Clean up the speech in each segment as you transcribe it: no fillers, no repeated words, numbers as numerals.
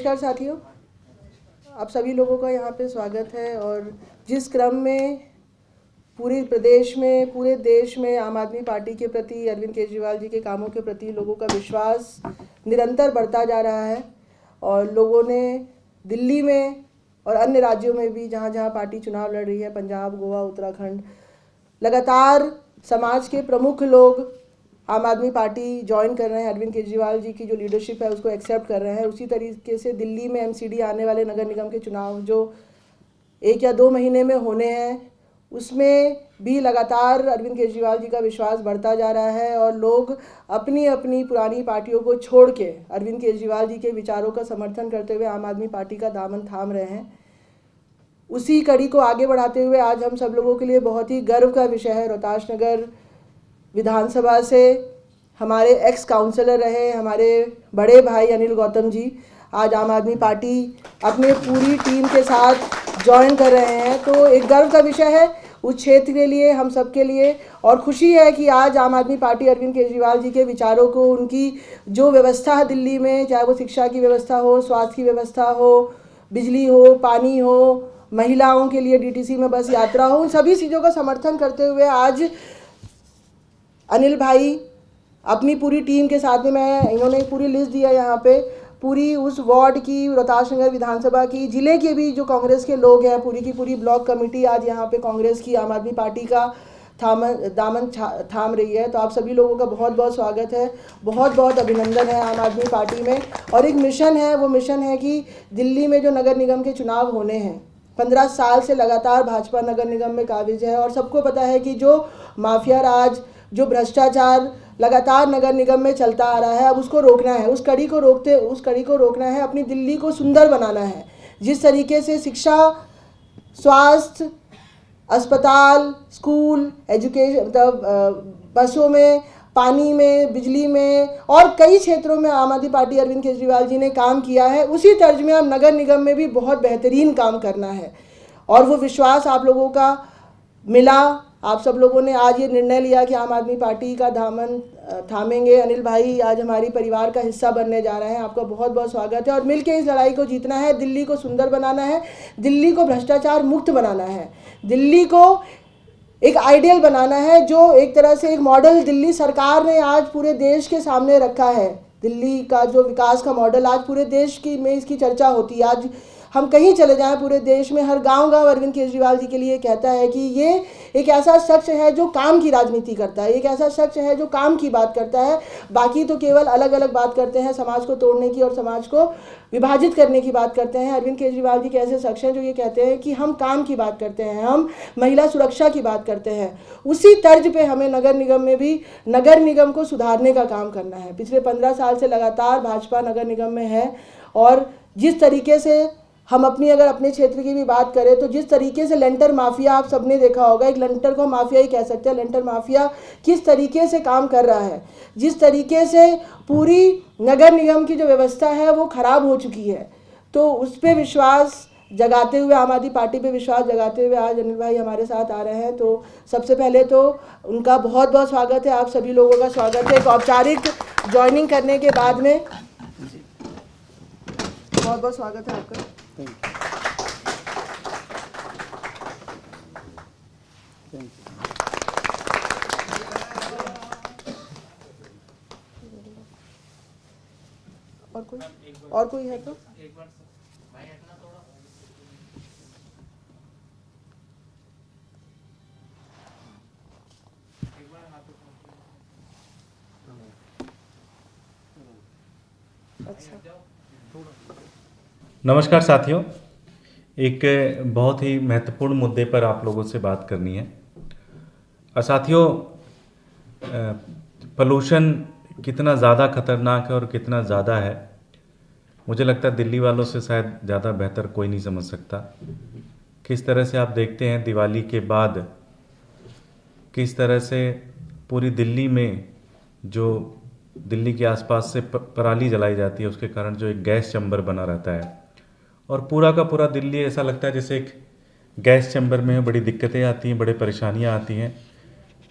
नमस्कार साथियों, आप सभी लोगों का यहाँ पे स्वागत है। और जिस क्रम में पूरे प्रदेश में, पूरे देश में आम आदमी पार्टी के प्रति, अरविंद केजरीवाल जी के कामों के प्रति लोगों का विश्वास निरंतर बढ़ता जा रहा है और लोगों ने दिल्ली में और अन्य राज्यों में भी जहाँ जहाँ पार्टी चुनाव लड़ रही है, पंजाब, गोवा, उत्तराखंड, लगातार समाज के प्रमुख लोग आम आदमी पार्टी ज्वाइन कर रहे हैं। अरविंद केजरीवाल जी की जो लीडरशिप है उसको एक्सेप्ट कर रहे हैं। उसी तरीके से दिल्ली में एमसीडी आने वाले नगर निगम के चुनाव जो 1 या 2 महीने में होने हैं, उसमें भी लगातार अरविंद केजरीवाल जी का विश्वास बढ़ता जा रहा है और लोग अपनी अपनी पुरानी पार्टियों को छोड़ के अरविंद केजरीवाल जी के विचारों का समर्थन करते हुए आम आदमी पार्टी का दामन थाम रहे हैं। उसी कड़ी को आगे बढ़ाते हुए आज हम सब लोगों के लिए बहुत ही गर्व का विषय है, रोहतास नगर विधानसभा से हमारे एक्स काउंसलर रहे हमारे बड़े भाई अनिल गौतम जी आज आम आदमी पार्टी अपने पूरी टीम के साथ ज्वाइन कर रहे हैं। तो एक गर्व का विषय है उस क्षेत्र के लिए, हम सब के लिए, और खुशी है कि आज आम आदमी पार्टी अरविंद केजरीवाल जी के विचारों को, उनकी जो व्यवस्था है दिल्ली में, चाहे वो शिक्षा की व्यवस्था हो, स्वास्थ्य की व्यवस्था हो, बिजली हो, पानी हो, महिलाओं के लिए डीटीसी में बस यात्रा हो, उन सभी चीज़ों का समर्थन करते हुए आज अनिल भाई अपनी पूरी टीम के साथ में, इन्होंने पूरी लिस्ट दिया यहाँ पे, पूरी उस वार्ड की, रोहतास नगर विधानसभा की, जिले के भी जो कांग्रेस के लोग हैं, पूरी की पूरी ब्लॉक कमेटी आज यहाँ पे कांग्रेस की, आम आदमी पार्टी का दामन थाम रही है। तो आप सभी लोगों का बहुत बहुत स्वागत है, बहुत बहुत अभिनंदन है आम आदमी पार्टी में। और एक मिशन है, वो मिशन है कि दिल्ली में जो नगर निगम के चुनाव होने हैं, 15 साल से लगातार भाजपा नगर निगम में काबिज है और सबको पता है कि जो माफिया राज, जो भ्रष्टाचार लगातार नगर निगम में चलता आ रहा है, अब उसको रोकना है। उस कड़ी को रोकना है, अपनी दिल्ली को सुंदर बनाना है। जिस तरीके से शिक्षा, स्वास्थ्य, अस्पताल, स्कूल, एजुकेशन, मतलब बसों में, पानी में, बिजली में और कई क्षेत्रों में आम आदमी पार्टी अरविंद केजरीवाल जी ने काम किया है, उसी तर्ज में अब नगर निगम में भी बहुत बेहतरीन काम करना है। और वो विश्वास आप लोगों का मिला, आप सब लोगों ने आज ये निर्णय लिया कि आम आदमी पार्टी का दामन थामेंगे। अनिल भाई आज हमारी परिवार का हिस्सा बनने जा रहे हैं, आपका बहुत बहुत स्वागत है। और मिलकर इस लड़ाई को जीतना है, दिल्ली को सुंदर बनाना है, दिल्ली को भ्रष्टाचार मुक्त बनाना है, दिल्ली को एक आइडियल बनाना है, जो एक तरह से एक मॉडल दिल्ली सरकार ने आज पूरे देश के सामने रखा है। दिल्ली का जो विकास का मॉडल आज पूरे देश की में इसकी चर्चा होती है। आज हम कहीं चले जाएं पूरे देश में, हर गांव-गांव अरविंद केजरीवाल जी के लिए कहता है कि ये एक ऐसा शख्स है जो काम की राजनीति करता है, एक ऐसा शख्स है जो काम की बात करता है। बाकी तो केवल अलग अलग बात करते हैं, समाज को तोड़ने की और समाज को विभाजित करने की बात करते हैं। अरविंद केजरीवाल जी के ऐसे शख्स हैं जो ये कहते हैं कि हम काम की बात करते हैं, हम महिला सुरक्षा की बात करते हैं। उसी तर्ज पे हमें नगर निगम में भी नगर निगम को सुधारने का काम करना है। पिछले 15 साल से लगातार भाजपा नगर निगम में है और जिस तरीके से हम अगर अपने क्षेत्र की भी बात करें तो जिस तरीके से लेंटर माफिया, आप सबने देखा होगा, एक लेंटर को माफिया ही कह सकते हैं, लेंटर माफिया किस तरीके से काम कर रहा है, जिस तरीके से पूरी नगर निगम की जो व्यवस्था है वो खराब हो चुकी है। तो उस पर विश्वास जगाते हुए, आम आदमी पार्टी पे विश्वास जगाते हुए आज अनिल भाई हमारे साथ आ रहे हैं। तो सबसे पहले तो उनका बहुत बहुत स्वागत है, आप सभी लोगों का स्वागत है एक औपचारिक ज्वाइनिंग करने के बाद में। बहुत बहुत स्वागत है आपका। और कोई है तो अच्छा। नमस्कार साथियों, एक बहुत ही महत्वपूर्ण मुद्दे पर आप लोगों से बात करनी है। और साथियों, पोल्यूशन कितना ज़्यादा खतरनाक है और कितना ज़्यादा है, मुझे लगता है दिल्ली वालों से शायद ज़्यादा बेहतर कोई नहीं समझ सकता। किस तरह से आप देखते हैं दिवाली के बाद किस तरह से पूरी दिल्ली में जो दिल्ली के आसपास से पराली जलाई जाती है, उसके कारण जो एक गैस चैम्बर बना रहता है और पूरा का पूरा दिल्ली ऐसा लगता है जैसे एक गैस चैम्बर में बड़ी दिक्कतें आती हैं, बड़े परेशानियां आती हैं।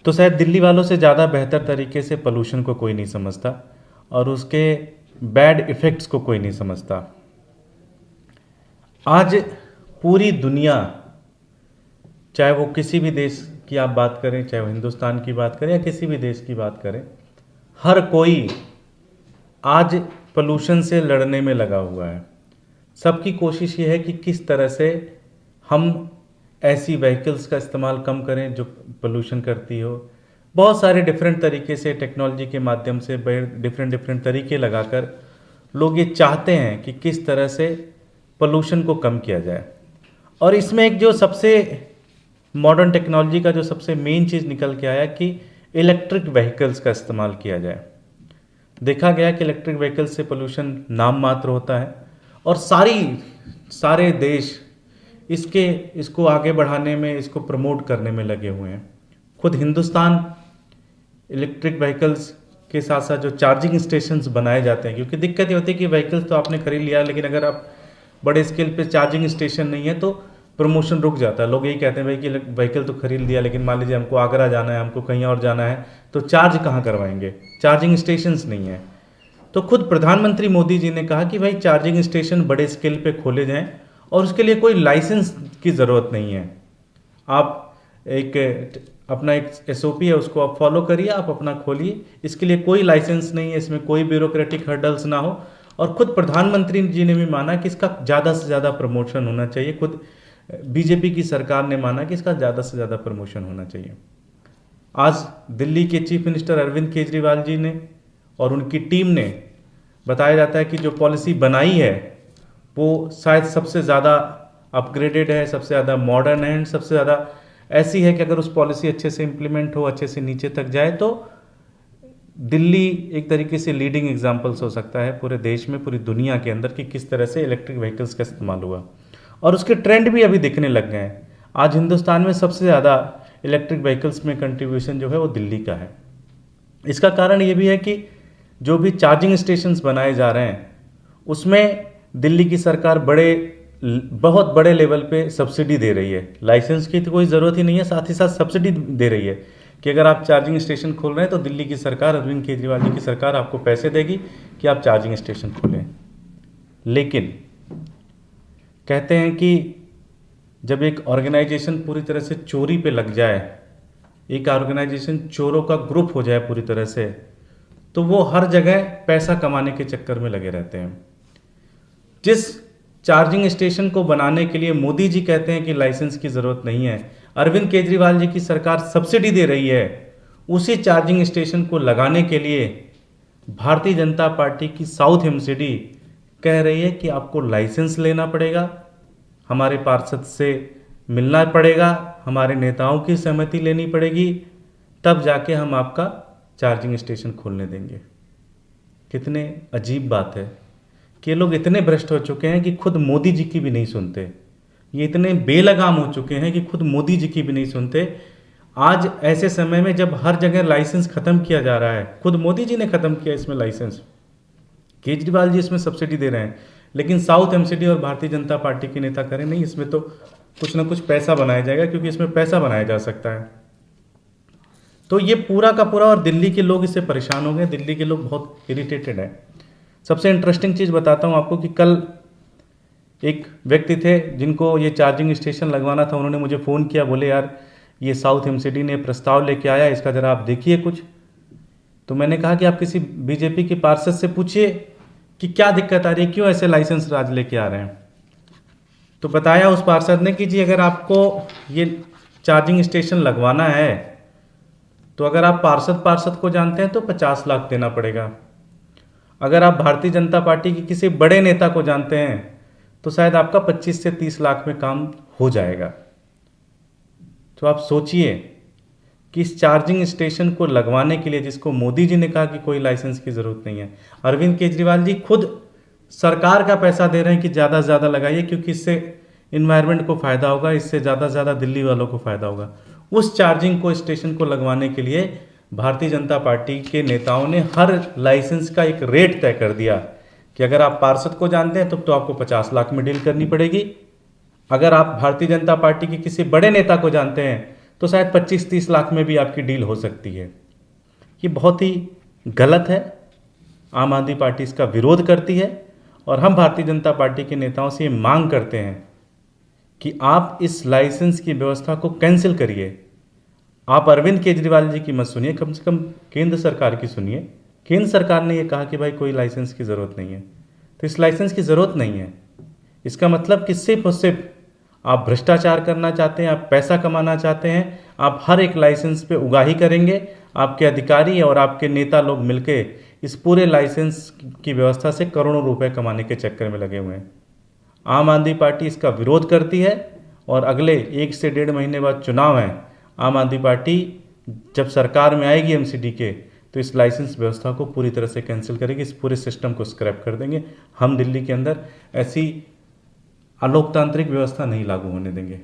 तो शायद दिल्ली वालों से ज़्यादा बेहतर तरीके से पोल्यूशन को कोई नहीं समझता और उसके बैड इफ़ेक्ट्स को कोई नहीं समझता। आज पूरी दुनिया, चाहे वो किसी भी देश की आप बात करें, चाहे वो हिंदुस्तान की बात करें या किसी भी देश की बात करें, हर कोई आज पोल्यूशन से लड़ने में लगा हुआ है। सबकी कोशिश ये है कि किस तरह से हम ऐसी व्हीकल्स का इस्तेमाल कम करें जो पोल्यूशन करती हो। बहुत सारे डिफरेंट तरीके से टेक्नोलॉजी के माध्यम से डिफरेंट तरीके लगाकर लोग ये चाहते हैं कि किस तरह से पोल्यूशन को कम किया जाए। और इसमें एक जो सबसे मॉडर्न टेक्नोलॉजी का जो सबसे मेन चीज़ निकल के आया कि इलेक्ट्रिक व्हीकल्स का इस्तेमाल किया जाए। देखा गया कि इलेक्ट्रिक व्हीकल्स से पोल्यूशन नाम मात्र होता है और सारे देश इसको आगे बढ़ाने में, इसको प्रमोट करने में लगे हुए हैं। खुद हिंदुस्तान इलेक्ट्रिक व्हीकल्स के साथ साथ जो चार्जिंग स्टेशंस बनाए जाते हैं, क्योंकि दिक्कत ये होती है कि व्हीकल्स तो आपने खरीद लिया, लेकिन अगर आप बड़े स्केल पे चार्जिंग स्टेशन नहीं है तो प्रमोशन रुक जाता है। लोग यही कहते हैं भाई कि व्हीकल तो खरीद लिया, लेकिन मान लीजिए हमको आगरा जाना है, हमको कहीं और जाना है, तो चार्ज कहाँ करवाएंगे, चार्जिंग स्टेशंस नहीं है। तो खुद प्रधानमंत्री मोदी जी ने कहा कि भाई चार्जिंग स्टेशन बड़े स्केल पे खोले जाएं और उसके लिए कोई लाइसेंस की ज़रूरत नहीं है। आप अपना एक SOP है, उसको आप फॉलो करिए, आप अपना खोलिए, इसके लिए कोई लाइसेंस नहीं है, इसमें कोई ब्यूरोक्रेटिक हर्डल्स ना हो। और खुद प्रधानमंत्री जी ने भी माना कि इसका ज़्यादा से ज़्यादा प्रमोशन होना चाहिए। खुद BJP की सरकार ने माना कि इसका ज़्यादा से ज़्यादा प्रमोशन होना चाहिए। आज दिल्ली के चीफ मिनिस्टर अरविंद केजरीवाल जी ने और उनकी टीम ने, बताया जाता है कि जो पॉलिसी बनाई है वो शायद सबसे ज़्यादा अपग्रेडेड है, सबसे ज़्यादा मॉडर्न है, सबसे ज़्यादा ऐसी है कि अगर उस पॉलिसी अच्छे से इम्प्लीमेंट हो, अच्छे से नीचे तक जाए तो दिल्ली एक तरीके से लीडिंग एग्जाम्पल्स हो सकता है पूरे देश में, पूरी दुनिया के अंदर कि किस तरह से इलेक्ट्रिक व्हीकल्स का इस्तेमाल हुआ। और उसके ट्रेंड भी अभी दिखने लग गए हैं। आज हिंदुस्तान में सबसे ज़्यादा इलेक्ट्रिक व्हीकल्स में कंट्रीब्यूशन जो है वो दिल्ली का है। इसका कारण ये भी है कि जो भी चार्जिंग स्टेशंस बनाए जा रहे हैं उसमें दिल्ली की सरकार बहुत बड़े लेवल पे सब्सिडी दे रही है। लाइसेंस की तो कोई ज़रूरत ही नहीं है, साथ ही साथ सब्सिडी दे रही है कि अगर आप चार्जिंग स्टेशन खोल रहे हैं तो दिल्ली की सरकार, अरविंद केजरीवाल जी की सरकार आपको पैसे देगी कि आप चार्जिंग स्टेशन खोलें। लेकिन कहते हैं कि जब एक ऑर्गेनाइजेशन पूरी तरह से चोरी पे लग जाए, एक ऑर्गेनाइजेशन चोरों का ग्रुप हो जाए पूरी तरह से, तो वो हर जगह पैसा कमाने के चक्कर में लगे रहते हैं। जिस चार्जिंग स्टेशन को बनाने के लिए मोदी जी कहते हैं कि लाइसेंस की ज़रूरत नहीं है, अरविंद केजरीवाल जी की सरकार सब्सिडी दे रही है, उसी चार्जिंग स्टेशन को लगाने के लिए भारतीय जनता पार्टी की साउथ MCD कह रही है कि आपको लाइसेंस लेना पड़ेगा, हमारे पार्षद से मिलना पड़ेगा, हमारे नेताओं की सहमति लेनी पड़ेगी, तब जाके हम आपका चार्जिंग स्टेशन खोलने देंगे। कितने अजीब बात है कि ये लोग इतने भ्रष्ट हो चुके हैं कि खुद मोदी जी की भी नहीं सुनते। ये इतने बेलगाम हो चुके हैं कि खुद मोदी जी की भी नहीं सुनते। आज ऐसे समय में जब हर जगह लाइसेंस खत्म किया जा रहा है, खुद मोदी जी ने खत्म किया इसमें लाइसेंस, केजरीवाल जी इसमें सब्सिडी दे रहे हैं, लेकिन साउथ MCD और भारतीय जनता पार्टी के नेता करें नहीं, इसमें तो कुछ ना कुछ पैसा बनाया जाएगा, क्योंकि इसमें पैसा बनाया जा सकता है। तो ये पूरा का पूरा, और दिल्ली के लोग इससे परेशान हो गए, दिल्ली के लोग बहुत इरिटेटेड है। सबसे इंटरेस्टिंग चीज़ बताता हूँ आपको कि कल एक व्यक्ति थे जिनको ये चार्जिंग स्टेशन लगवाना था, उन्होंने मुझे फ़ोन किया, बोले यार ये साउथ MCD ने प्रस्ताव लेके आया, इसका ज़रा आप देखिए कुछ। तो मैंने कहा कि आप किसी BJP के पार्षद से पूछिए कि क्या दिक्कत आ रही है, क्यों ऐसे लाइसेंस राज लेके आ रहे हैं। तो बताया उस पार्षद ने कि जी अगर आपको ये चार्जिंग स्टेशन लगवाना है तो अगर आप पार्षद को जानते हैं तो 50 लाख देना पड़ेगा, अगर आप भारतीय जनता पार्टी के किसी बड़े नेता को जानते हैं तो शायद आपका 25 से 30 लाख में काम हो जाएगा। तो आप सोचिए कि इस चार्जिंग स्टेशन को लगवाने के लिए, जिसको मोदी जी ने कहा कि कोई लाइसेंस की ज़रूरत नहीं है, अरविंद केजरीवाल जी खुद सरकार का पैसा दे रहे हैं कि ज़्यादा से ज़्यादा लगाइए, क्योंकि इससे इन्वायरमेंट को फ़ायदा होगा, इससे ज़्यादा से ज़्यादा दिल्ली वालों को फ़ायदा होगा। उस चार्जिंग को स्टेशन को लगवाने के लिए भारतीय जनता पार्टी के नेताओं ने हर लाइसेंस का एक रेट तय कर दिया कि अगर आप पार्षद को जानते हैं तो आपको 50 लाख में डील करनी पड़ेगी, अगर आप भारतीय जनता पार्टी के किसी बड़े नेता को जानते हैं तो शायद 25-30 लाख में भी आपकी डील हो सकती है। ये बहुत ही गलत है। आम आदमी पार्टी इसका विरोध करती है और हम भारतीय जनता पार्टी के नेताओं से ये मांग करते हैं कि आप इस लाइसेंस की व्यवस्था को कैंसिल करिए। आप अरविंद केजरीवाल जी की मत सुनिए, कम से कम केंद्र सरकार की सुनिए। केंद्र सरकार ने ये कहा कि भाई कोई लाइसेंस की ज़रूरत नहीं है, तो इस लाइसेंस की ज़रूरत नहीं है। इसका मतलब कि सिर्फ और सिर्फ आप भ्रष्टाचार करना चाहते हैं, आप पैसा कमाना चाहते हैं, आप हर एक लाइसेंस पे उगाही करेंगे। आपके अधिकारी और आपके नेता लोग मिलके इस पूरे लाइसेंस की व्यवस्था से करोड़ों रुपए कमाने के चक्कर में लगे हुए हैं। आम आदमी पार्टी इसका विरोध करती है और अगले 1 से 1.5 महीने बाद चुनाव है। आम आदमी पार्टी जब सरकार में आएगी एमसीडी के, तो इस लाइसेंस व्यवस्था को पूरी तरह से कैंसिल करेगी, इस पूरे सिस्टम को स्क्रैप कर देंगे। हम दिल्ली के अंदर ऐसी अलोकतांत्रिक व्यवस्था नहीं लागू होने देंगे।